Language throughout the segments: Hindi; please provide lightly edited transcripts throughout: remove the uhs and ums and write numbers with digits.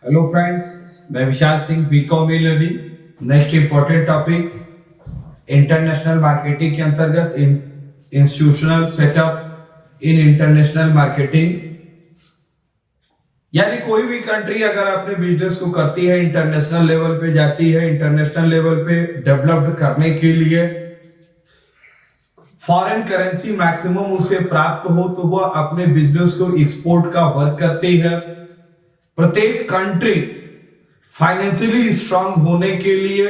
हेलो फ्रेंड्स, मैं Vishal Singh Vcom e learning. Next important topic international marketing के अंतर्गत institutional setup in international marketing. यानी कोई भी कंट्री अगर अपने बिजनेस को करती है, इंटरनेशनल लेवल पे जाती है, इंटरनेशनल लेवल पे डेवलप्ड करने के लिए फॉरेन करेंसी मैक्सिमम उसे प्राप्त हो तो वह अपने बिजनेस को एक्सपोर्ट का वर्क करती है। प्रत्येक कंट्री फाइनेंशियली स्ट्रांग होने के लिए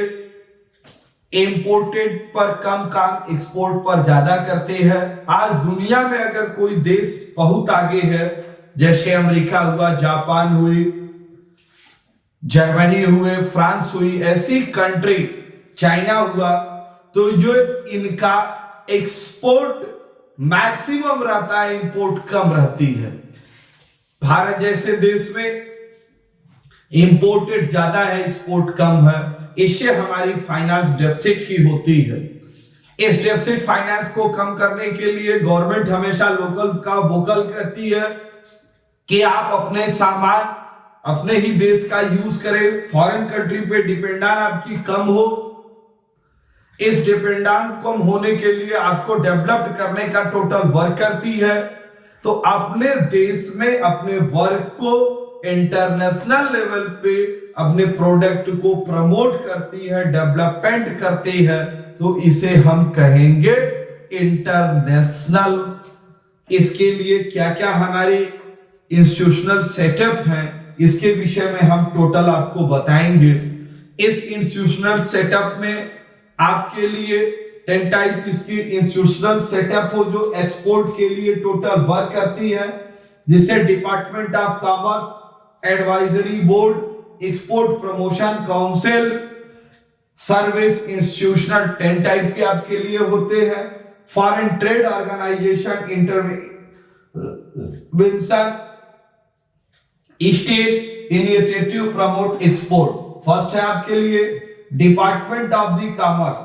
इंपोर्टेड पर कम काम एक्सपोर्ट पर ज्यादा करते हैं। आज दुनिया में अगर कोई देश बहुत आगे है, जैसे अमेरिका हुआ, जापान हुई, जर्मनी हुए, फ्रांस हुई, ऐसी कंट्री, चाइना हुआ, तो जो इनका एक्सपोर्ट मैक्सिमम रहता है, इंपोर्ट कम रहती है। भारत जैसे देश में इंपोर्टेड ज्यादा है, एक्सपोर्ट कम है। इससे हमारी फाइनेंस डेफिसिट ही होती है। इस डेफिसिट फाइनेंस को कम करने के लिए गवर्नमेंट हमेशा लोकल का वोकल कहती है कि आप अपने सामान अपने ही देश का यूज करें, फॉरेन कंट्री पे डिपेंडेंट आपकी कम हो। इस डिपेंडेंट कम होने के लिए आपको डेवलप करने का टोटल वर्क करती है। तो अपने देश में अपने वर्क को इंटरनेशनल लेवल पे अपने प्रोडक्ट को प्रमोट करती है, डेवलपमेंट करती है, तो इसे हम कहेंगे इंटरनेशनल। इसके लिए क्या क्या हमारी इंस्टीट्यूशनल सेटअप है, इसके विषय में हम टोटल आपको बताएंगे। इस इंस्टीट्यूशनल सेटअप में आपके लिए 10 टाइप इसकी इंस्टीट्यूशनल सेटअप हो जो एक्सपोर्ट के लिए टोटल वर्क करती है, जिसे department of commerce, advisory board, export promotion council, service institutional 10 type के आपके लिए होते हैं। Foreign trade organisation, intervention, state initiative promote export. First है आपके लिए department of the commerce.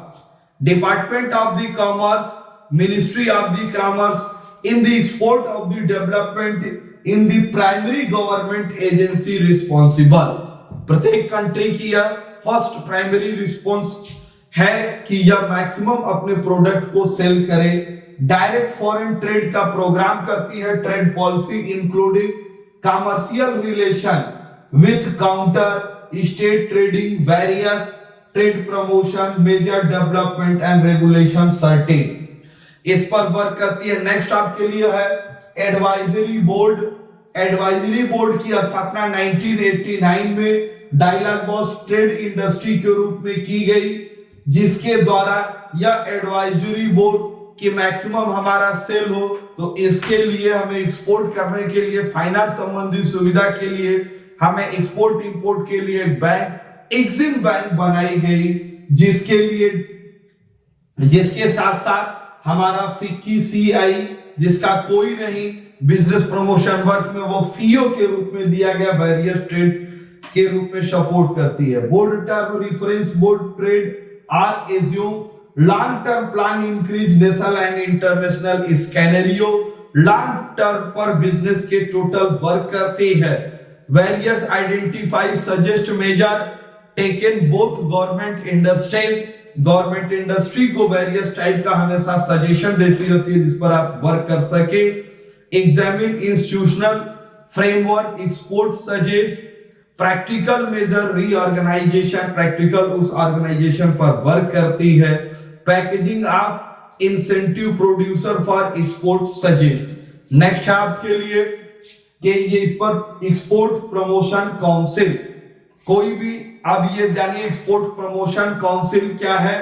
Department of the commerce, ministry of the commerce in the export of the development in the primary government agency responsible। प्रत्येक कंट्री की यह फर्स्ट प्राइमरी रिस्पॉन्स है कि यह मैक्सिमम अपने प्रोडक्ट को सेल करे। डायरेक्ट फॉरेन ट्रेड का प्रोग्राम करती है, trade policy including commercial relation with counter state trading, various trade promotion, major development and regulation certain, इस पर वर्क करती है। नेक्स्ट आपके लिए है एडवाइजरी बोर्ड। एडवाइजरी बोर्ड की स्थापना 1989 में डायलॉग ट्रेड इंडस्ट्री के रूप में की गई, जिसके द्वारा यह एडवाइजरी बोर्ड की मैक्सिमम हमारा सेल हो, तो इसके लिए हमें एक्सपोर्ट करने के लिए फाइनेंस संबंधी सुविधा के लिए हमें एक्सपोर्ट इंपोर्ट के लिए बैंक एक्सिम बैंक बनाई गई, जिसके साथ साथ हमारा फिक्की सीआई, जिसका कोई नहीं, बिजनेस प्रमोशन वर्क में वो फीओ के रूप में दिया गया, वेरियस ट्रेड के रूप में सपोर्ट करती है। Board term reference board trade are assume long term plan increase national and international scenario. Long term पर बिजनेस के टोटल वर्क करती है। Various identify suggest major taken both government industries. Government industry को वेरियस टाइप का हमेशा सजेशन देती रहती है जिस पर आप वर्क कर सके। Examine institutional framework, export suggest, practical major reorganisation, practical उस ऑर्गेनाइजेशन पर वर्क करती है। Packaging of incentive producer for export suggest. Next है आपके लिए कि ये इस पर एक्सपोर्ट प्रमोशन काउंसिल। कोई भी अब ये जानिए एक्सपोर्ट प्रमोशन काउंसिल क्या है।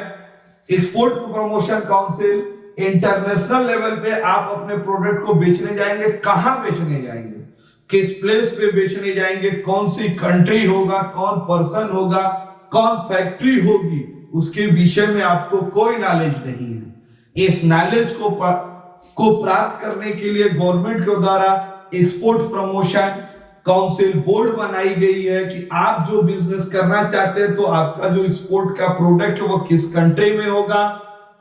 Export promotion council international level पे आप अपने प्रोडक्ट को बेचने जाएंगे, कहां बेचने जाएंगे, किस प्लेस पे बेचने जाएंगे, कौन सी कंट्री होगा, कौन पर्सन होगा, कौन फैक्ट्री होगी, उसके विषय में आपको कोई नॉलेज नहीं है। इस नॉलेज को प्राप्त करने के लिए गवर्नमेंट के द्वारा एक्सपोर्ट प्रमोशन काउंसिल बोर्ड बनाई गई है कि आप जो बिजनेस करना चाहते हैं तो आपका जो एक्सपोर्ट का प्रोडक्ट वो किस कंट्री में होगा,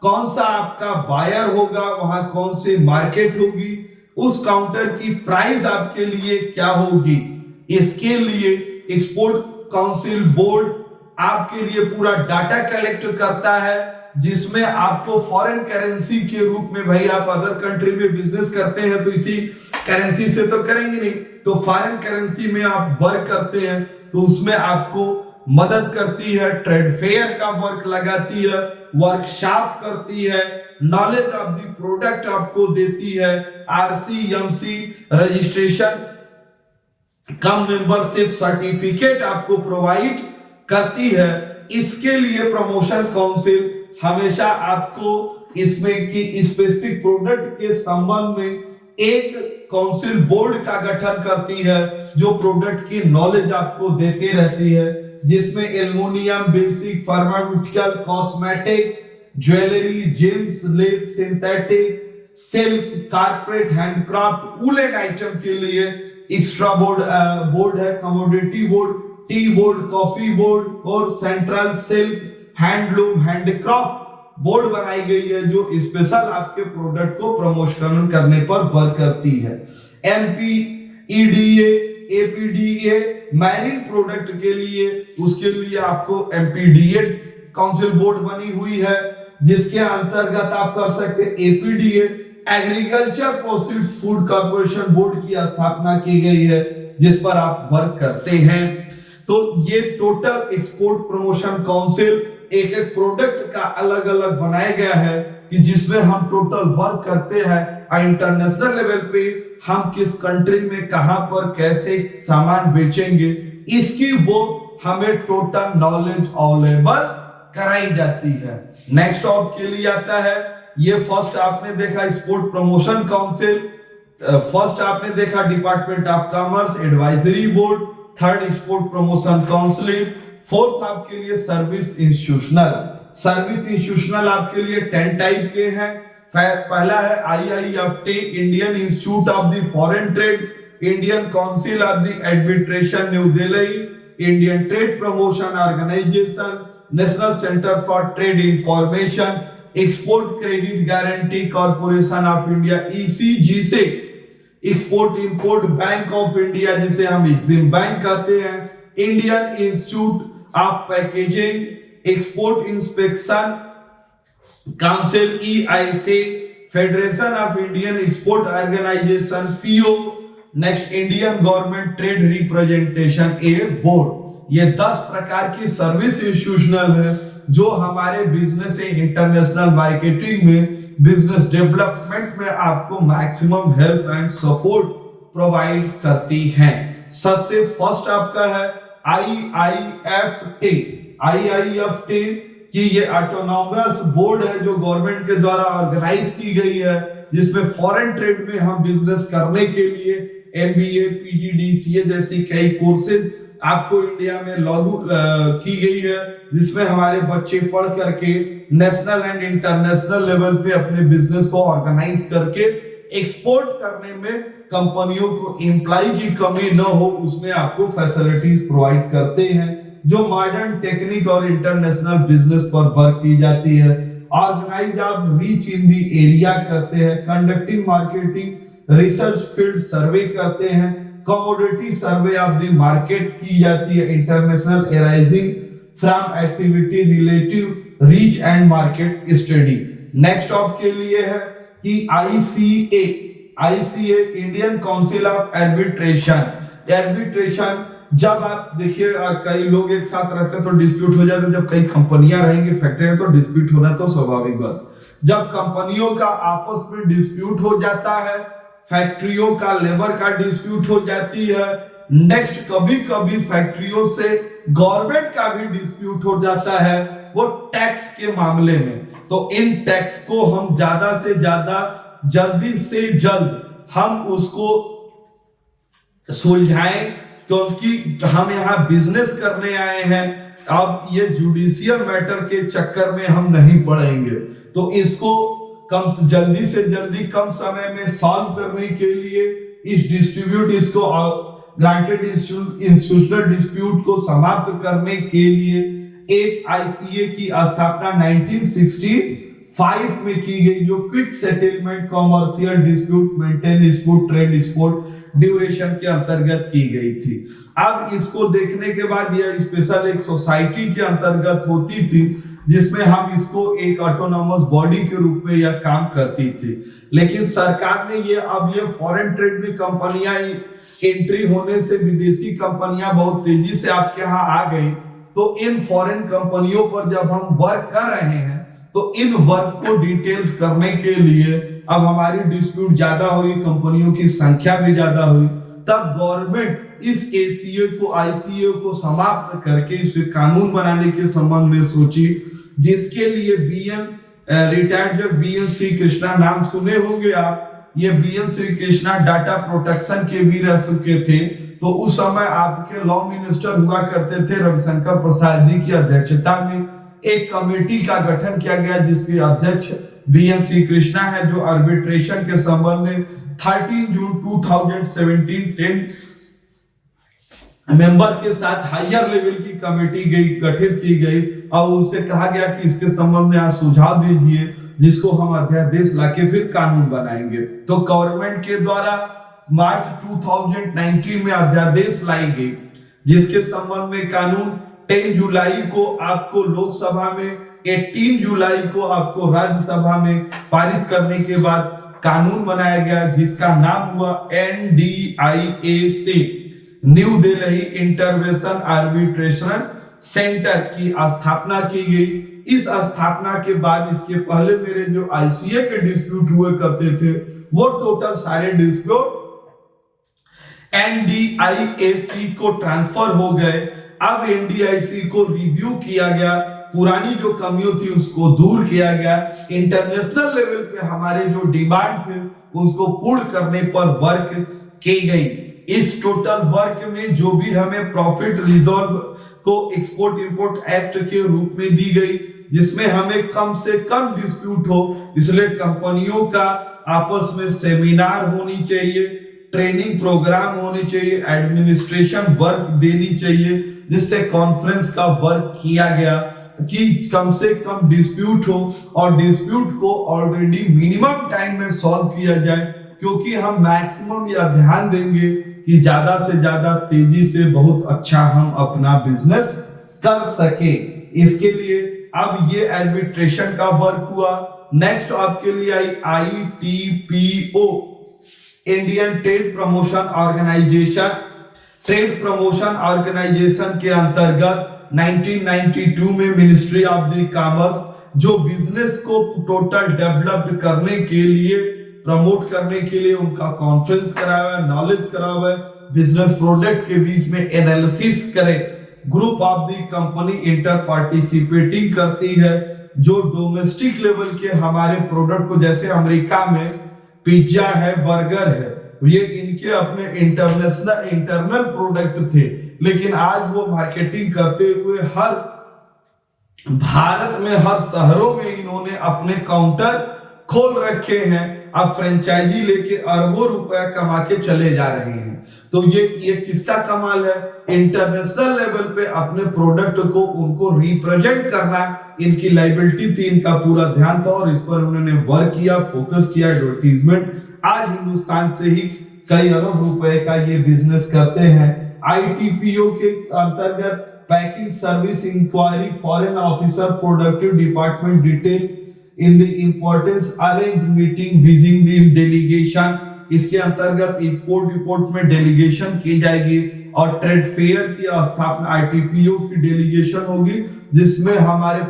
कौन सा आपका बायर होगा, वहां कौन सी मार्केट होगी, उस काउंटर की प्राइस आपके लिए क्या होगी। इसके लिए एक्सपोर्ट काउंसिल बोर्ड आपके लिए पूरा डाटा कलेक्ट करता है, जिसमें आपको फॉरेन करेंसी के रूप में, भाई आप अदर कंट्री में बिजनेस करते हैं तो इसी करेंसी से तो करेंगे नहीं, तो फॉरेन करेंसी में आप वर्क करते हैं तो उसमें आपको मदद करती है, ट्रेड फेयर का वर्क लगाती है, वर्कशॉप करती है, नॉलेज ऑफ द प्रोडक्ट आपको देती है, आरसीएमसी रजिस्ट्रेशन कम मेंबरशिप सर्टिफिकेट आपको प्रोवाइड करती है। इसके लिए प्रमोशन काउंसिल हमेशा आपको इसमें कि स्पेसिफिक प्रोडक्ट के संबंध में एक काउंसिल बोर्ड का गठन करती है जो प्रोडक्ट की नॉलेज आपको देती रहती है, जिसमें aluminium, basic, pharmaceutical, cosmetic, jewellery, gems, leather, synthetic, silk, carpet, handcraft, woollen item के लिए एक्स्ट्रा बोर्ड है, commodity board, tea board, coffee board और central silk, handloom, handcraft board बनाई गई है जो स्पेशल आपके प्रोडक्ट को प्रमोशन करने पर वर्क करती है। एमपी, ईडीए, एपीडीए मैरिन प्रोडक्ट के लिए, उसके लिए आपको एमपीडीए काउंसिल बोर्ड बनी हुई है, जिसके अंतर्गत आप कर सकते हैं APDA agriculture processed food corporation board की स्थापना की गई है, जिस पर आप वर्क करते हैं। तो ये टोटल एक्सपोर्ट प्रमोशन काउंसिल एक एक प्रोडक्ट का अलग अलग बनाया गया है कि जिसमें हम टोटल वर्क करते हैं इंटरनेशनल लेवल पे हम किस कंट्री में कहां पर कैसे सामान बेचेंगे, इसकी वो हमें टोटल नॉलेज अवेलेबल कराई जाती है। नेक्स्ट आपके लिए आता है, ये फर्स्ट आपने देखा एक्सपोर्ट प्रमोशन काउंसिल, फर्स्ट आपने देखा department of commerce advisory board, third export promotion council, fourth आपके लिए सर्विस इंस्टीट्यूशनल। सर्विस इंस्टीट्यूशनल आपके लिए 10 टाइप के हैं। पहला है IIFT, Indian institute of the foreign trade, Indian council of the administration new Delhi, Indian trade promotion organisation, national centre for trade information, export credit guarantee corporation of India ECGC, export import bank of India जिसे हम एग्जिम बैंक कहते हैं, Indian institute of packaging, export inspection council EIC, federation of Indian export organisation FIO, next Indian government trade representation a board. ये 10 प्रकार की सर्विस इंस्टीट्यूशनल है जो हमारे बिजनेस से इंटरनेशनल मार्केटिंग में, बिजनेस डेवलपमेंट में आपको maximum help and support provide करती हैं। सबसे फर्स्ट आपका है IIFT कि ये ऑटोनॉमस बोर्ड है जो गवर्नमेंट के द्वारा ऑर्गेनाइज की गई है, जिसमें फॉरेन ट्रेड में हम बिजनेस करने के लिए MBA, PGDCA जैसी कई कोर्सेज आपको इंडिया में लागू की गई है, जिसमें हमारे बच्चे पढ़ करके नेशनल एंड इंटरनेशनल लेवल पे अपने बिजनेस को ऑर्गेनाइज करके एक्सपोर्ट करने में कंपनियों को एम्प्लॉय की कमी न हो, उसमें आपको फैसिलिटीज प्रोवाइड करते हैं जो मॉडर्न टेक्निक और इंटरनेशनल बिजनेस पर वर्क की जाती है। Organise of reach in the area करते हैं, conducting marketing research field survey करते हैं, commodity survey of the market की जाती है, international arising from activity relative reach and market study. Next आपके लिए है कि ICA Indian council of arbitration. जब आप देखिए कई लोग एक साथ रहते हैं तो डिस्प्यूट हो जाते हैं, जब कई कंपनियां रहेंगी फैक्ट्री में तो डिस्प्यूट होना तो स्वाभाविक बात। जब कंपनियों का आपस में डिस्प्यूट हो जाता है, फैक्ट्रियों का लेबर का डिस्प्यूट हो जाती है, नेक्स्ट कभी कभी फैक्ट्रियों से गवर्नमेंट का भी डिस्प्यूट हो जाता है, वो टैक्स के मामले में। तो इन टैक्स को हम ज्यादा से ज्यादा जल्दी से जल्द हम उसको सुलझाएं, क्योंकि हम यहाँ बिजनेस करने आए हैं। अब ये जुडिशियल मैटर के चक्कर में हम नहीं पड़ेंगे, तो इसको कम जल्दी से जल्दी कम समय में सॉल्व करने के लिए इसको ग्रांटेड इंस्टीट्यूशनल डिस्प्यूट को समाप्त करने के लिए एक ICA की स्थापना 1964 5 में की गई, जो quick settlement commercial dispute, maintain dispute, trade dispute duration के अंतर्गत की गई थी। अब इसको देखने के बाद यह स्पेशल एक सोसाइटी के अंतर्गत होती थी, जिसमें हम इसको एक ऑटोनॉमस बॉडी के रूप में यह काम करती थी। लेकिन सरकार ने ये फॉरेन ट्रेड में कंपनियां एंट्री होने से विदेशी कंपनियां बहुत तेजी से आपके यहाँ आ गई, तो इन फॉरेन कंपनियों पर जब हम वर्क कर रहे हैं तो इन वर्क को डिटेल्स करने के लिए अब हमारी डिस्प्यूट ज्यादा हुई, कंपनियों की संख्या भी ज्यादा हुई, तब गवर्नमेंट इस एसीए को, आईसीए को समाप्त करके इसे कानून बनाने के संबंध में सोची, जिसके लिए रिटायर्ड बीएन श्री कृष्णा, नाम सुने होंगे आप, ये बीएन श्री कृष्णा डाटा प्रोटेक्शन के भी रह चुके थे। तो उस समय आपके लॉ मिनिस्टर हुआ करते थे रविशंकर प्रसाद जी की अध्यक्षता में एक कमेटी का गठन किया गया, जिसके अध्यक्ष बीएन श्री कृष्णा है, जो आर्बिट्रेशन के संबंध में 13 जून 2017 10 मेंबर के साथ हायर लेवल की कमेटी गठित की गई और उनसे कहा गया कि इसके संबंध में आप सुझाव दीजिए, जिसको हम अध्यादेश लाके फिर कानून बनाएंगे। तो गवर्नमेंट के द्वारा मार्च 2019 में अध्यादेश लाई गई, जिसके संबंध में कानून 10 जुलाई को आपको लोकसभा में, 18 जुलाई को आपको राज्यसभा में पारित करने के बाद कानून बनाया गया, जिसका नाम हुआ NDIAC, new Delhi intervention arbitration centre की स्थापना की गई। इस स्थापना के बाद इसके पहले मेरे जो आईसीए के डिस्प्यूट हुए करते थे, वो टोटल सारे डिस्प्यूट NDIAC को ट्रांसफर हो गए। अब NDIAC को रिव्यू किया गया, पुरानी जो कमियों थी उसको दूर किया गया, इंटरनेशनल लेवल पे हमारे जो डिमांड थे उसको पूर्ण करने पर वर्क की गई। इस टोटल वर्क में जो भी हमें प्रॉफिट रिजर्व को एक्सपोर्ट इंपोर्ट एक्ट के रूप में दी गई, जिसमें हमें कम से कम डिस्प्यूट हो, इसलिए कंपनियों का आपस में सेमिनार होनी चाहिए, ट्रेनिंग प्रोग्राम होनी चाहिए, एडमिनिस्ट्रेशन वर्क देनी चाहिए, जिससे कॉन्फ्रेंस का वर्क किया गया कि कम से कम डिस्प्यूट हो और डिस्प्यूट को ऑलरेडी मिनिमम टाइम में सॉल्व किया जाए, क्योंकि हम मैक्सिमम यह ध्यान देंगे कि ज्यादा से ज्यादा तेजी से बहुत अच्छा हम अपना बिजनेस कर सके। इसके लिए अब ये आर्बिट्रेशन का वर्क हुआ। नेक्स्ट आपके लिए I ITPO, Indian trade promotion organisation. Trade promotion organisation के अंतर्गत 1992 में मिनिस्ट्री ऑफ द कॉमर्स जो बिजनेस को टोटल डेवलप्ड करने के लिए, प्रमोट करने के लिए उनका कॉन्फ्रेंस कराया, नॉलेज कराया, बिजनेस प्रोडक्ट के बीच में एनालिसिस करे। Group of the company inter participating करती है, जो डोमेस्टिक लेवल के हमारे प्रोडक्ट को, जैसे अमेरिका में पिज्जा है, बर्गर है, ये इनके अपने इंटरनल प्रोडक्ट थे, लेकिन आज वो मार्केटिंग करते हुए हर भारत में हर शहरों में इन्होंने अपने काउंटर खोल रखे हैं। अब फ्रेंचाइजी लेके अरबों रुपया कमा के चले जा रहे हैं। तो ये किसका कमाल है? इंटरनेशनल लेवल पे अपने प्रोडक्ट को उनको रिप्रेजेंट करना इनकी लाइबिलिटी थी, इनका पूरा ध्यान था और इस पर उन्होंने वर्क किया, फोकस किया, एडवर्टीजमेंट। आज हिंदुस्तान से ही कई अरब रुपए का ये बिजनेस करते हैं। ITPO के अंतर्गत packing service inquiry foreign officer productive department detail in the importance arrange meeting visiting delegation, इसके अंतर्गत इंपोर्ट रिपोर्ट में डेलीगेशन की जाएगी और ट्रेड फेयर की स्थापना ITPO की डेलीगेशन होगी, जिसमें हमारे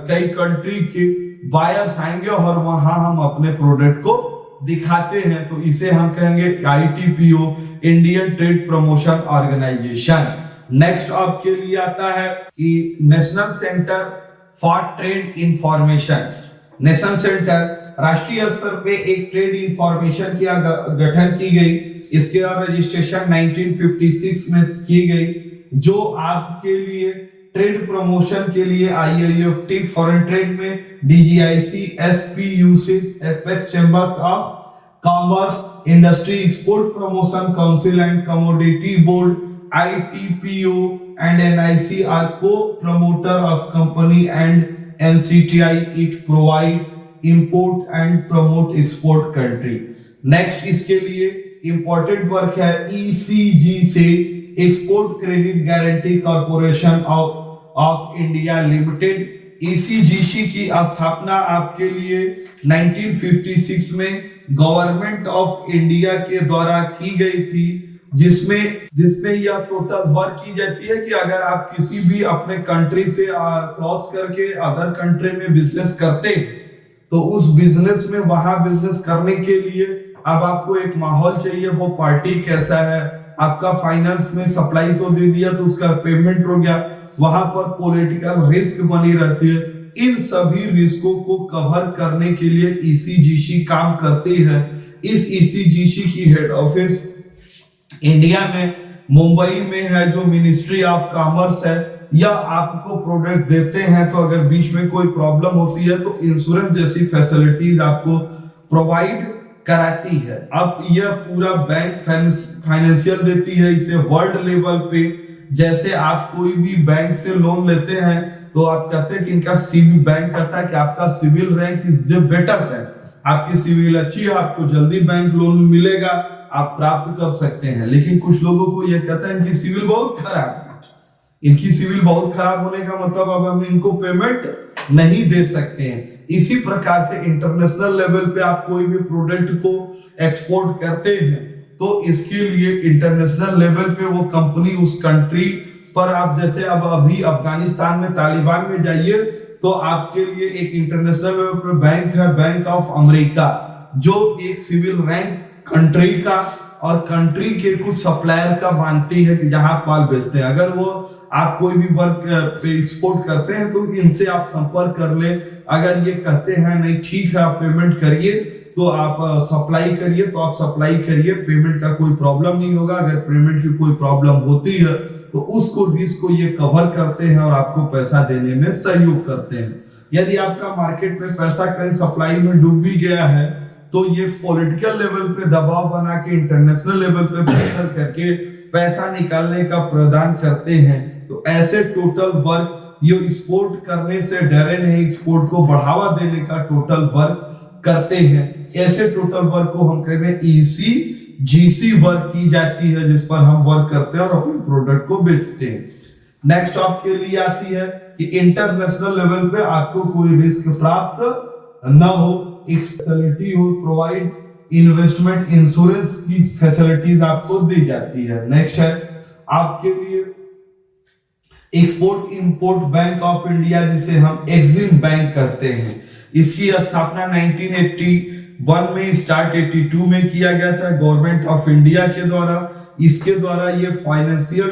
कई कंट्री के बायर्स आएंगे और वहां हम अपने प्रोडक्ट को दिखाते हैं। तो इसे हम कहेंगे ITPO, Indian trade promotion organisation. Next आपके लिए आता है कि national centre for trade information. National centre राष्ट्रीय स्तर पे एक ट्रेड इंफॉर्मेशन की गठन की गई। इसके रजिस्ट्रेशन 1956 में की गई, जो आपके लिए ट्रेड प्रमोशन के लिए IIFT फॉरेन ट्रेड में, DGIC, SPUC, apex chambers of commerce, industry export promotion council and commodity board, ITPO and NIC are co-promoter of company and NCTI. It provide import and promote export country. Next इसके लिए इंपॉर्टेंट वर्क है ईसीजी से, export credit guarantee corporation of India limited. ECGC की स्थापना आपके लिए 1956 में गवर्नमेंट ऑफ इंडिया के द्वारा की गई थी, जिसमें यह टोटल वर्क की जाती है कि अगर आप किसी भी अपने कंट्री से क्रॉस करके अदर कंट्री में बिजनेस करते हैं तो उस बिजनेस में वहां बिजनेस करने के लिए अब आपको एक माहौल चाहिए, वो पार्टी कैसा है, आपका फाइनेंस में सप्लाई तो दे दिया तो उसका पेमेंट हो गया, वहां पर पॉलिटिकल रिस्क बनी रहती है। इन सभी रिस्कों को कवर करने के लिए ईसीजीसी काम करती है। इस ईसीजीसी की हेड ऑफिस इंडिया में मुंबई में है, जो मिनिस्ट्री ऑफ कॉमर्स है। या आपको प्रोडक्ट देते हैं तो अगर बीच में कोई प्रॉब्लम होती है तो इंश्योरेंस जैसी फैसिलिटीज आपको प्रोवाइड कराती है। अब यह पूरा बैंक फाइनेंशियल देती है इसे वर्ल्ड लेवल पे। जैसे आप कोई भी बैंक से लोन लेते हैं तो आप कहते हैं कि इनका सिविल, बैंक कहता है कि आपका civil rank is the better bank, आपकी सिविल अच्छी है, आपको जल्दी बैंक लोन मिलेगा, आप प्राप्त कर सकते हैं। लेकिन कुछ लोगों को यह कहता है इनकी सिविल बहुत खराब है। इनकी सिविल बहुत खराब होने का मतलब अब हम इनको पेमेंट नहीं दे सकते हैं। इसी प्रकार से इंटरनेशनल लेवल पे आप कोई भी प्रोडक्ट को एक्सपोर्ट करते हैं तो इसके लिए इंटरनेशनल लेवल पे वो कंपनी उस कंट्री पर, आप जैसे अब अभी अफगानिस्तान में तालिबान में जाइए तो आपके लिए एक इंटरनेशनल लेवल पे बैंक है, बैंक ऑफ अमेरिका, जो एक सिविल रैंक कंट्री का और कंट्री के कुछ सप्लायर का मानती है कि जहां आप माल बेचते हैं। अगर वो आप कोई भी वर्क पे एक्सपोर्ट करते हैं तो इनसे आप संपर्क कर ले। अगर ये कहते हैं नहीं ठीक है आप पेमेंट करिए तो आप सप्लाई करिए, तो आप सप्लाई करिए, पेमेंट का कोई प्रॉब्लम नहीं होगा। अगर पेमेंट की कोई प्रॉब्लम होती है तो उसको रिस्क को ये कवर करते हैं और आपको पैसा देने में सहयोग करते हैं। यदि आपका मार्केट में पैसा कहीं सप्लाई में डूब भी गया है तो ये पॉलिटिकल लेवल पे दबाव बना के इंटरनेशनल लेवल पे प्रेशर करके पैसा निकालने का प्रदान करते हैं। तो ऐसे टोटल वर्क ये एक्सपोर्ट करने से डरे नहीं, एक्सपोर्ट को बढ़ावा देने का टोटल वर्क करते हैं। ऐसे टोटल वर्क को हम कहते हैं ईसीजीसी वर्क की जाती है, जिस पर हम वर्क करते हैं और अपने प्रोडक्ट को बेचते हैं। नेक्स्ट आपके लिए आती है कि इंटरनेशनल लेवल पे आपको कोई रिस्क प्राप्त न हो, फैसिलिटी हो, प्रोवाइड इन्वेस्टमेंट इंश्योरेंस की फैसिलिटीज आपको दी जाती है। नेक्स्ट है आपके लिए export import bank of India, जिसे हम एक्सिम बैंक करते हैं। इसकी स्थापना 1981 में स्टार्ट 82 में किया गया था गवर्नमेंट ऑफ इंडिया के द्वारा। इसके द्वारा ये फाइनेंशियल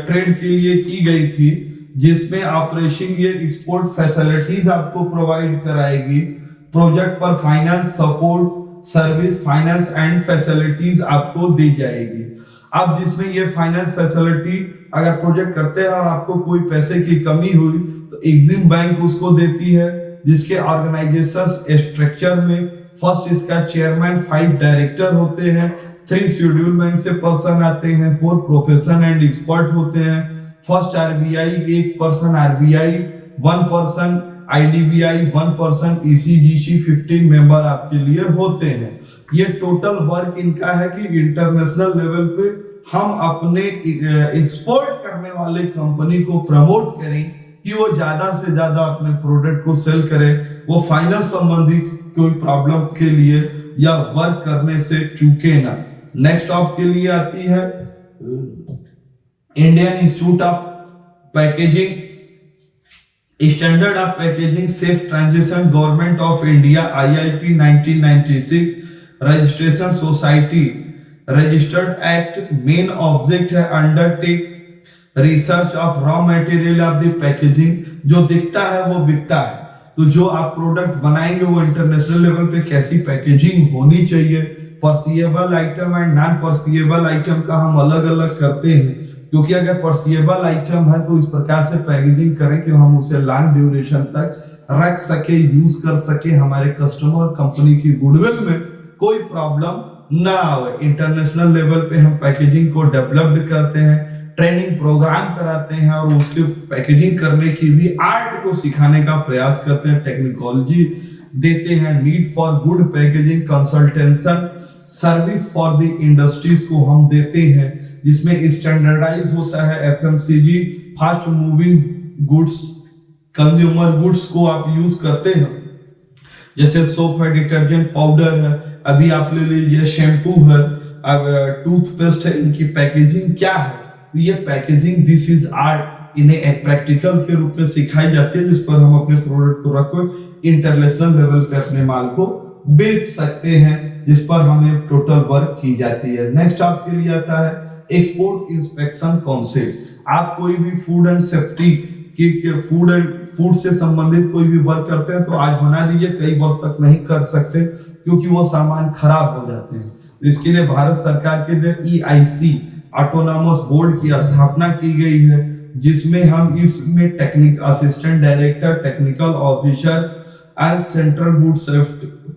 ट्रेड के लिए की गई थी, जिसमें ऑपरेशन ये एक्सपोर्ट फैसिलिटीज आपको प्रोवाइड कराएगी। प्रोजेक्ट पर finance support, service, finance and facilities आपको दी जाएगी। अब जिसमें ये फाइनेंस फैसिलिटी अगर प्रोजेक्ट करते हैं और आपको कोई पैसे की कमी हुई तो एक्सिम बैंक उसको देती है, जिसके ऑर्गेनाइजेशन स्ट्रक्चर में फर्स्ट इसका चेयरमैन, 5 डायरेक्टर होते हैं, 3 शेड्यूलमेंट से पर्सन आते हैं, 4 प्रोफेशन एंड एक्सपर्ट होते हैं। First RBI 1 person, RBI 1 person, IDBI 1 person, ECGC 15 member आपके लिए होते हैं। ये टोटल वर्क इनका है कि इंटरनेशनल लेवल पे हम अपने एक्सपोर्ट करने वाले कंपनी को प्रमोट करें कि वो ज्यादा से ज्यादा अपने प्रोडक्ट को सेल करे, वो फाइनेंस संबंधी कोई प्रॉब्लम के लिए या वर्क करने से चूके ना। नेक्स्ट आपके लिए आती है Indian institute of packaging, standard of packaging safe transition, government of India, IIP 1996, registration society, registered act. Main object है undertake research of raw material of the packaging. जो दिखता है वो बिकता है, तो जो आप प्रोडक्ट बनाएंगे वो इंटरनेशनल लेवल पे कैसी पैकेजिंग होनी चाहिए। परसीएबल आइटम एंड नॉन परसीएबल आइटम का हम अलग अलग करते हैं, क्योंकि अगर परसीएबल आइटम है तो इस प्रकार से पैकेजिंग करें कि हम उसे लॉन्ग ड्यूरेशन तक रख सके, यूज कर सके, हमारे कस्टमर कंपनी की गुडविल में कोई प्रॉब्लम ना आए। इंटरनेशनल लेवल पे हम पैकेजिंग को डेवलप्ड करते हैं, ट्रेनिंग प्रोग्राम कराते हैं और उसके पैकेजिंग करने की भी आर्ट को सिखाने का प्रयास करते हैं, टेक्नोलॉजी देते हैं। Need for good packaging consultation service for the industries को हम देते हैं, जिसमें स्टैंडर्डाइज होता है FMCG, fast moving goods, consumer goods को आप यूज करते हैं, जैसे सोप है, डिटर्जेंट पाउडर है, अभी आप ले लीजिए शैम्पू है, अब टूथपेस्ट है, इनकी पैकेजिंग क्या है। तो ये पैकेजिंग दिस इज आर्ट, इन्हें एक प्रैक्टिकल के रूप में सिखाई जाती है, जिस पर हम अपने प्रोडक्ट को रखकर इंटरनेशनल लेवल पे अपने माल को बेच सकते हैं, जिस पर हमें टोटल वर्क की जाती है। नेक्स्ट आपके लिए आता है एक्सपोर्ट इंस्पेक्शन काउंसिल। आप कोई भी फूड एंड सेफ्टी की फूड से संबंधित कोई भी वर्क करते हैं तो आज बना दीजिए, कई वर्ष तक नहीं कर सकते क्योंकि वो सामान खराब हो जाते हैं। तो इसके लिए भारत सरकार के लिए EIC ऑटोनॉमस बोर्ड की स्थापना की गई है, जिसमें हम इसमें technique assistant director, technical officer and central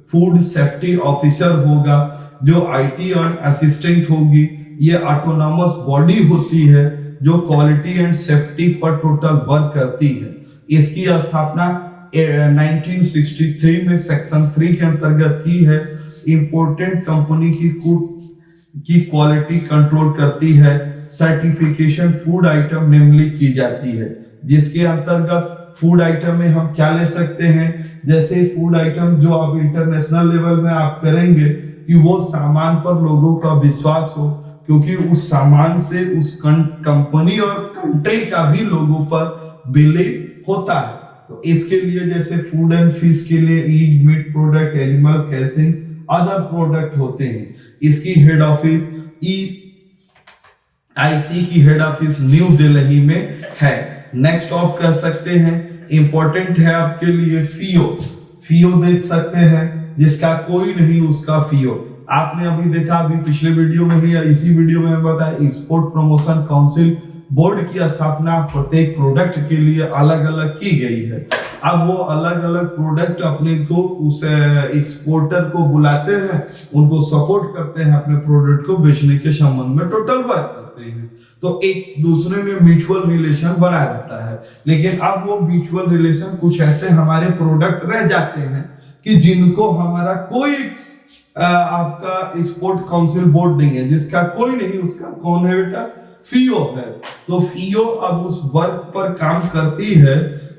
food safety officer होगा, जो IT और असिस्टेंट होगी। ये ऑटोनॉमस बॉडी होती है जो क्वालिटी एंड सेफ्टी पर टोटल वर्क करती है। इसकी स्थापना 1963 में सेक्शन 3 के अंतर्गत की है। इंपोर्टेंट कंपनी की क्वालिटी कंट्रोल करती है। सर्टिफिकेशन फूड आइटम नेमली की जाती है, जिसके अंतर्गत फूड आइटम में हम क्या ले सकते हैं, जैसे फूड आइटम जो आप इंटरनेशनल लेवल में आप करेंगे कि वो सामान पर लोगों का विश्वास हो, क्योंकि उस सामान से उस कंपनी और कंट्री का भी लोगों पर बिलीव होता है। तो इसके लिए जैसे फूड एंड फिश के लिए egg, meat product, animal casing, other product होते हैं। इसकी हेड ऑफिस EIC की हेड ऑफिस न्यू दिल्ली में है। नेक्स्ट आप कह सकते हैं इंपॉर्टेंट है आपके लिए FIO देख सकते हैं, जिसका कोई नहीं उसका FIO। आपने अभी देखा, अभी पिछले वीडियो में भी या इसी वीडियो में बताया, एक्सपोर्ट प्रमोशन काउंसिल बोर्ड की स्थापना प्रत्येक प्रोडक्ट के लिए अलग अलग की गई है। अब वो अलग अलग प्रोडक्ट अपने को उस एक्सपोर्टर को बुलाते हैं, उनको सपोर्ट करते हैं, अपने प्रोडक्ट को बेचने के संबंध में टोटल वर्क करते हैं। तो एक दूसरे में म्यूचुअल रिलेशन बना रहता है। लेकिन अब वो म्यूचुअल रिलेशन कुछ ऐसे हमारे प्रोडक्ट रह जाते हैं कि जिनको हमारा कोई आपका एक्सपोर्ट काउंसिल बोर्ड नहीं है, जिसका कोई नहीं, उसका कौन है बेटा, FIO है। तो FIO अब उस वर्क पर काम करती है,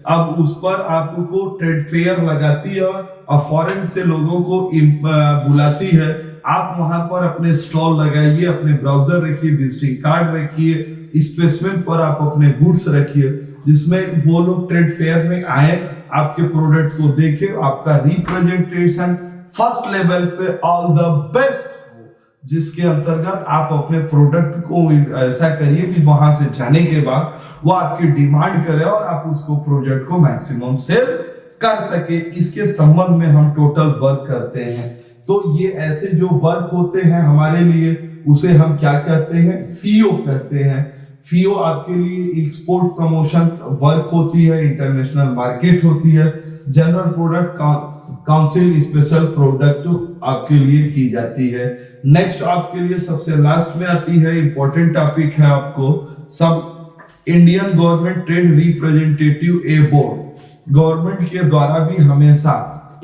अब उस पर आपको ट्रेड फेयर लगाती है और फॉरेन से लोगों को बुलाती है। आप वहां पर अपने स्टॉल लगाइए, अपने ब्राउजर रखिए, विजिटिंग कार्ड रखिए, स्पेसिमेन पर आप अपने गुड्स रखिए, जिसमें वो लोग ट्रेड फेयर में आए, आपके प्रोडक्ट को देखे, आपका रिप्रेजेंटेशन फर्स्ट लेवल पे ऑल द बेस्ट हो, जिसके अंतर्गत आप अपने प्रोडक्ट को ऐसा करिए कि वहां से जाने के बाद वो आपकी डिमांड करे और आप उसको प्रोडक्ट को मैक्सिमम सेल कर सके। इसके संबंध में हम टोटल वर्क करते हैं। तो ये ऐसे जो वर्क होते हैं हमारे लिए, उसे हम क्या कहते हैं, FIO कहते हैं। FIO आपके लिए एक्सपोर्ट प्रमोशन वर्क होती है, इंटरनेशनल मार्केट होती है, general product council special product आपके लिए की जाती है। नेक्स्ट आपके लिए सबसे लास्ट में आती है, इंपॉर्टेंट टॉपिक है आपको सब, इंडियन गवर्नमेंट ट्रेड रिप्रेजेंटेटिव ए बोर्ड। गवर्नमेंट के द्वारा भी हमेशा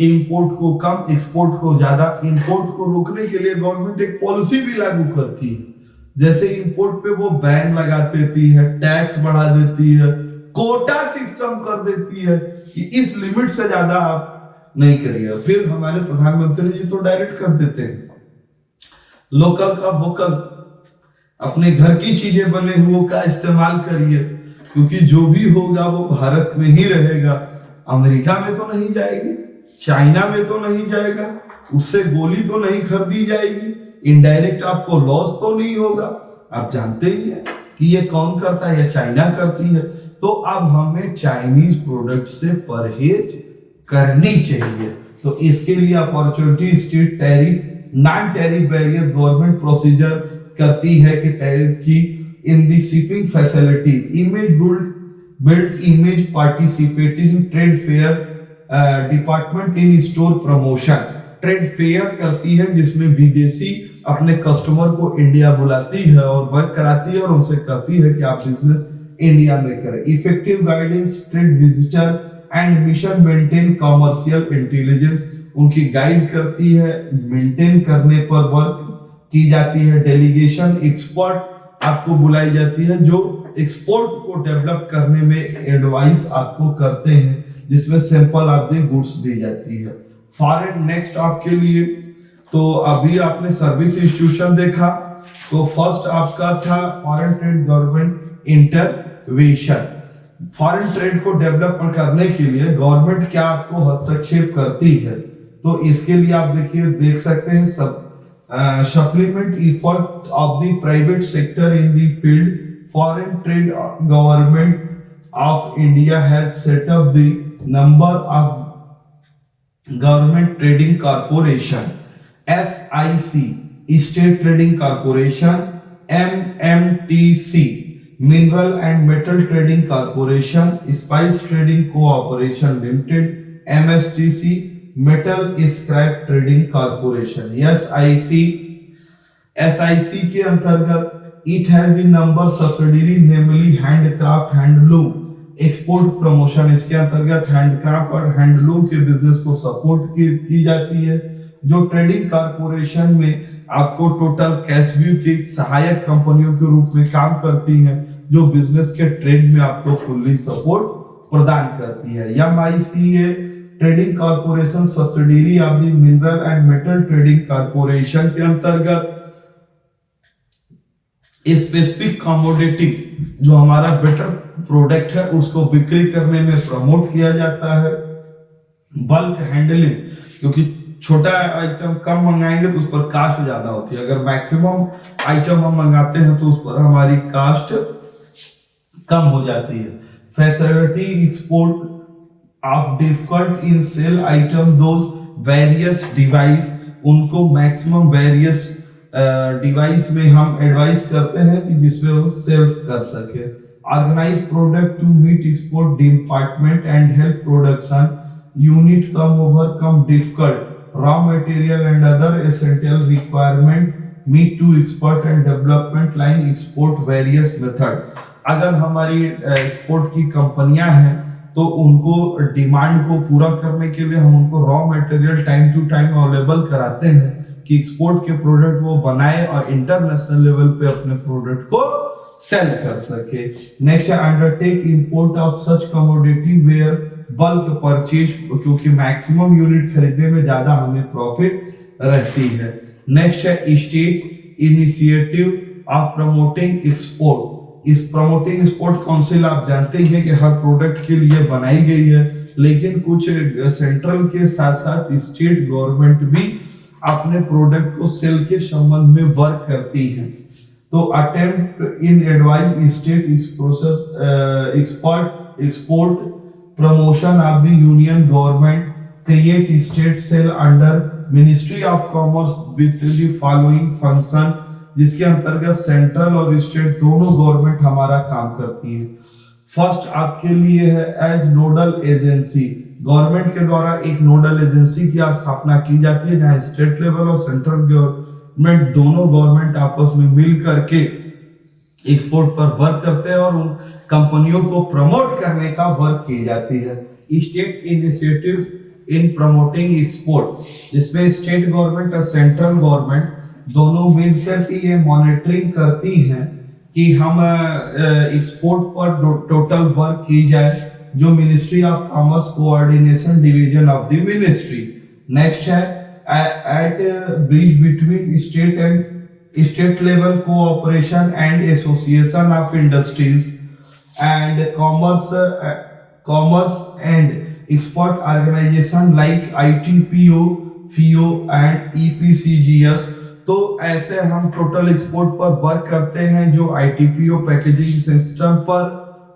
इंपोर्ट को कम, एक्सपोर्ट को ज्यादा, इंपोर्ट को रोकने के लिए गवर्नमेंट एक पॉलिसी भी लागू करती है। जैसे इंपोर्ट पे वो बैन लगा देती है, टैक्स बढ़ा देती है, कोटा सिस्टम कर देती है कि इस लिमिट से ज्यादा आप नहीं करिए। फिर हमारे प्रधानमंत्री जी तो डायरेक्ट कर देते हैं, लोकल का वोकल, अपने घर की चीजें बने हुए का इस्तेमाल करिए, क्योंकि जो भी होगा वो भारत में ही रहेगा, अमेरिका में तो नहीं जाएगी, चाइना में तो नहीं जाएगा, उससे गोली तो नहीं खरीदी जाएगी, इनडायरेक्ट आपको लॉस तो नहीं होगा। आप जानते ही हैं कि ये कौन करता है, ये चाइना करती है। तो अब हमें चाइनीज प्रोडक्ट से परहेज करनी चाहिए। तो इसके लिए opportunity state tariff, non tariff barriers government procedure करती है कि टैरिफ की in the shipping facility, image build image participating trade fair, department in store promotion. Trade fair करती है जिसमें विदेशी अपने कस्टमर को इंडिया बुलाती है और वर्क कराती है और उनसे कहती है कि आप बिजनेस इंडिया में करें। Effective guidance, trade visitor and mission maintain commercial intelligence, उनकी गाइड करती है, मेंटेन करने पर वर्क की जाती है। डेलीगेशन, एक्सपर्ट आपको बुलाई जाती है जो एक्सपोर्ट को डेवलप करने में एडवाइस आपको करते हैं, जिसमें सैंपल ऑफ द गुड्स दी जाती है। फॉरेन नेक्स्ट आपके लिए, तो अभी आपने सर्विस इंस्टीट्यूशन देखा, तो फर्स्ट आपका था foreign trade government intervention. Foreign trade को डेवलप करने के लिए गवर्नमेंट क्या आपको हस्तक्षेप करती है, तो इसके लिए आप देख सकते हैं सब supplement effort of the private sector in the field. Foreign trade government of India has set up the number of government trading corporation, SIC, State Trading Corporation, MMTC, Mineral and Metal Trading Corporation, Spice Trading Corporation Limited, MSTC, metal scrap trading corporation. SIC के अंतर्गत it has been number subsidiary namely handcraft handloom export promotion, इसके अंतर्गत हैंडक्राफ्ट और हैंडलूम के बिजनेस को सपोर्ट की जाती है। जो ट्रेडिंग कॉर्पोरेशन में आपको टोटल कैश व्यू की सहायक कंपनियों के रूप में काम करती हैं, जो बिजनेस के ट्रेड में आपको फुल्ली सपोर्ट प्रदान करती है। MICA trading corporation subsidiary of the mineral and metal trading corporation के अंतर्गत स्पेसिफिक कमोडिटी, जो हमारा बेटर प्रोडक्ट है उसको बिक्री करने में प्रमोट किया जाता है। बल्क हैंडलिंग, क्योंकि छोटा आइटम कम मंगाएंगे तो उस पर कास्ट ज्यादा होती है, अगर मैक्सिमम आइटम हम मंगाते हैं तो उस पर हमारी कास्ट कम हो जाती है। Facility export of difficult in sell item those various device, उनको maximum various डिवाइस में हम एडवाइस करते हैं कि जिसमें वो सेल कर सके। Organise product to meet export department and help production unit come overcome difficult raw material and other essential requirement meet to export and development line export various method. अगर हमारी एक्सपोर्ट की कंपनियां हैं तो उनको डिमांड को पूरा करने के लिए हम उनको raw material time to time available कराते हैं कि एक्सपोर्ट के प्रोडक्ट वो बनाए और इंटरनेशनल लेवल पे अपने प्रोडक्ट को सेल कर सके। नेक्स्ट है undertake import of such commodity where bulk purchase, क्योंकि मैक्सिमम यूनिट खरीदने में ज्यादा हमें प्रॉफिट रहती है। नेक्स्ट है state initiative of promoting export. इस प्रमोटिंग एक्सपोर्ट काउंसिल आप जानते हैं कि हर प्रोडक्ट के लिए बनाई गई है, लेकिन कुछ सेंट्रल के साथ साथ स्टेट गवर्नमेंट भी अपने प्रोडक्ट को सेल के संबंध में वर्क करती है। तो attempt in advise state export promotion of the union government create state cell under ministry of commerce with the following function, जिसके अंतर्गत सेंट्रल और स्टेट दोनों गवर्नमेंट हमारा काम करती है। फर्स्ट आपके लिए है एज नोडल एजेंसी, गवर्नमेंट के द्वारा एक नोडल एजेंसी की स्थापना की जाती है, जहां स्टेट लेवल और सेंट्रल गवर्नमेंट दोनों गवर्नमेंट आपस में मिल करके एक्सपोर्ट पर वर्क करते हैं और उन कंपनियों को प्रमोट करने का वर्क की जाती है। State initiative in promoting export, जिसमें स्टेट गवर्नमेंट और सेंट्रल गवर्नमेंट दोनों मिलकर के ये मॉनिटरिंग करती हैं कि हम एक्सपोर्ट पर टोटल वर्क की जाए, जो ministry of commerce coordination division of the ministry. Next है at bridge between state level cooperation and association of industries and commerce and export organisation like ITPO, FIO and EPCGS। तो ऐसे हम टोटल एक्सपोर्ट पर वर्क करते हैं, जो ITPO पैकेजिंग सिस्टम पर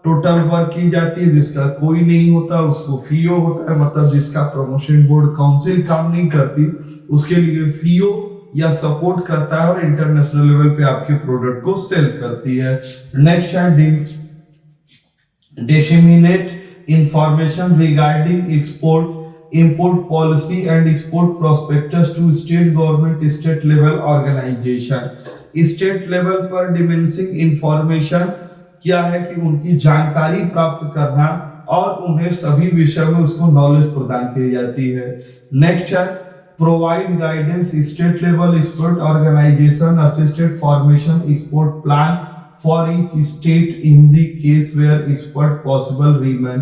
टोटल वर्क की जाती है, जिसका कोई नहीं होता उसको FIO होता है, मतलब जिसका प्रमोशन बोर्ड काउंसिल काम नहीं करती उसके लिए FIO या सपोर्ट करता है और इंटरनेशनल लेवल पे आपके प्रोडक्ट को सेल करती है। नेक्स्ट है disseminate information regarding export import policy and export prospectus to state government state level organization। State level पर डिमेंसिंग इंफॉर्मेशन क्या है कि उनकी जानकारी प्राप्त करना और उन्हें सभी विषय में उसको नॉलेज प्रदान की जाती है। नेक्स्ट है provide guidance state level expert organisation assisted formation export plan for each state in the case where expert possible remain.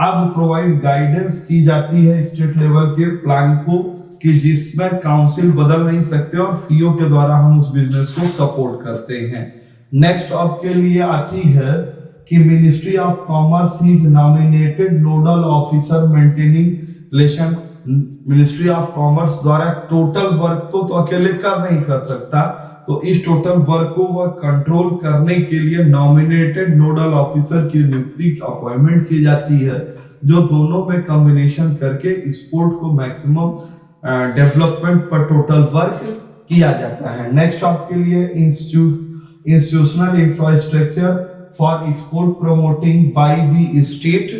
अब प्रोवाइड गाइडेंस की जाती है स्टेट लेवल के प्लान को कि जिसमें काउंसिल बदल नहीं सकते और फीओ के द्वारा हम उस बिजनेस को सपोर्ट करते हैं। नेक्स्ट आपके लिए आती है कि ministry of commerce is nominated nodal officer maintaining relation. Ministry of commerce द्वारा टोटल वर्क तो अकेले कर नहीं कर सकता, तो इस टोटल वर्क को वह कंट्रोल करने के लिए नॉमिनेटेड नोडल ऑफिसर की नियुक्ति अपॉइंटमेंट की जाती है, जो दोनों में कॉम्बिनेशन करके एक्सपोर्ट को मैक्सिमम डेवलपमेंट पर टोटल वर्क किया जाता है। नेक्स्ट आपके लिए institutional infrastructure for export promoting by the state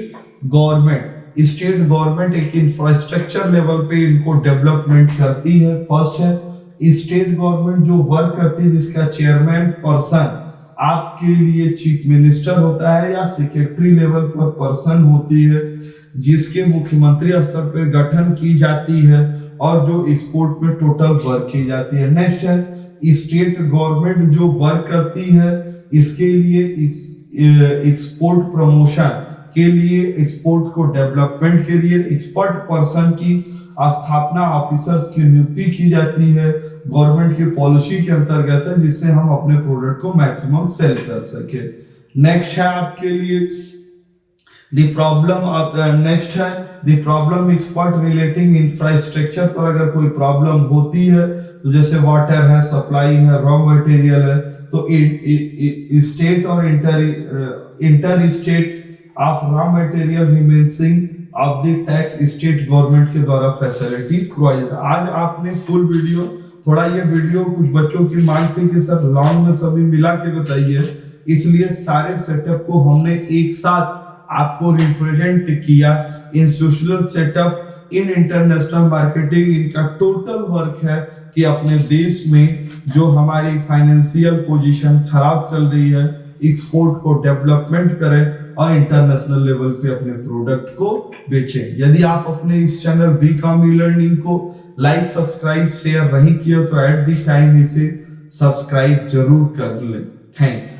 government. State government एक इंफ्रास्ट्रक्चर लेवल पे इनको डेवलपमेंट करती है। फर्स्ट है स्टेट गवर्नमेंट जो वर्क करती है जिसका चेयरमैन पर्सन आपके लिए चीफ मिनिस्टर होता है या सेक्रेटरी लेवल पर पर्सन होती है, जिसके मुख्यमंत्री स्तर पर गठन की जाती है और जो एक्सपोर्ट में टोटल वर्क की जाती है। नेक्स्ट है स्टेट गवर्नमेंट जो वर्क करती है इसके लिए एक्सपोर्ट प्रमोशन के लिए एक्सपोर्ट को डेवलपमेंट के लिए एक्सपर्ट पर्सन की स्थापना ऑफिसर्स की नियुक्ति की जाती है गवर्नमेंट की पॉलिसी के अंतर्गत है, जिससे हम अपने प्रोडक्ट को मैक्सिमम सेल कर सके। नेक्स्ट है आपके लिए the problem expert relating infrastructure पर अगर कोई प्रॉब्लम होती है तो जैसे वाटर है, सप्लाई है, रॉ मटेरियल है, तो स्टेट और interstate of raw material रिमेंसिंग of the tax state government के द्वारा फैसिलिटीज प्रोवाइड। आज आपने फुल वीडियो, थोड़ा ये वीडियो कुछ बच्चों की मांग थी कि सर लॉन्ग में सभी मिला के बताइए, इसलिए सारे सेटअप को हमने एक साथ आपको रिप्रेजेंट किया। Institutional setup in international marketing, इनका टोटल वर्क है कि अपने देश में जो हमारी फाइनेंशियल पोजीशन खराब चल रही है, एक्सपोर्ट को डेवलपमेंट करें और इंटरनेशनल लेवल पे अपने प्रोडक्ट को बेचें। यदि आप अपने इस चैनल वीकॉम ई लर्निंग को लाइक, सब्सक्राइब, शेयर नहीं किया तो एट द टाइम इसे सब्सक्राइब जरूर कर लें। Thank you.